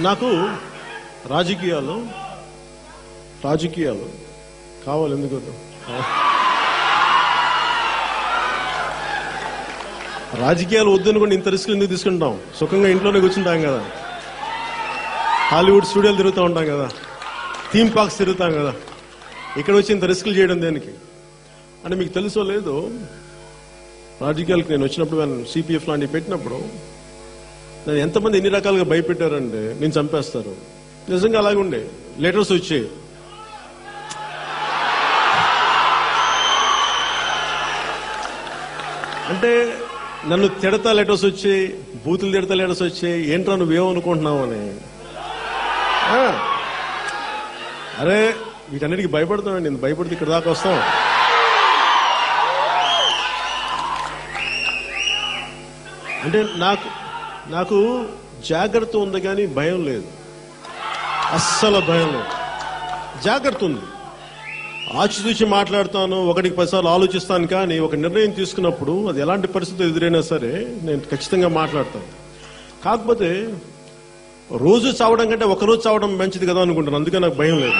నాకు రాజకీయాలు కావాలి. ఎందుకు రాజకీయాలు వద్దనుకోండి, ఇంత రిస్క్ ఎందుకు తీసుకుంటాం? సుఖంగా ఇంట్లోనే కూర్చుంటాం కదా, హాలీవుడ్ స్టూడియోలు తిరుగుతూ ఉంటాం కదా, థీమ్ పార్క్స్ తిరుగుతాం కదా. ఇక్కడ వచ్చి ఇంత రిస్క్లు చేయడం దేనికి? అంటే మీకు తెలుసో లేదో, రాజకీయాలకు నేను వచ్చినప్పుడు సిపిఎఫ్ లాంటివి పెట్టినప్పుడు నేను ఎంతమంది ఎన్ని రకాలుగా భయపెట్టారంటే నేను చంపేస్తారు. నిజంగా అలాగే ఉండే లెటర్స్ వచ్చాయి. అంటే నన్ను తిడతా లెటర్స్ వచ్చాయి, బూతులు తిడతా లెటర్స్ వచ్చాయి. ఏంట్రా నువ్వేమనుకుంటున్నావు అని. అరే వీటన్నిటికీ భయపడతామండి, నేను భయపడితే ఇక్కడ దాకా వస్తాం. అంటే నాకు జాగ్రత్త ఉంది కానీ భయం లేదు, అస్సలు భయం లేదు. జాగ్రత్త ఉంది, ఆచితూచి మాట్లాడతాను, 1కి 10 సార్లు ఆలోచిస్తాను. కానీ ఒక నిర్ణయం తీసుకున్నప్పుడు అది ఎలాంటి పరిస్థితులు ఎదురైనా సరే నేను ఖచ్చితంగా మాట్లాడతాను. కాకపోతే రోజు చావడం కంటే ఒకరోజు చావడం మంచిది కదా అనుకుంటాను. అందుకే నాకు భయం లేదు.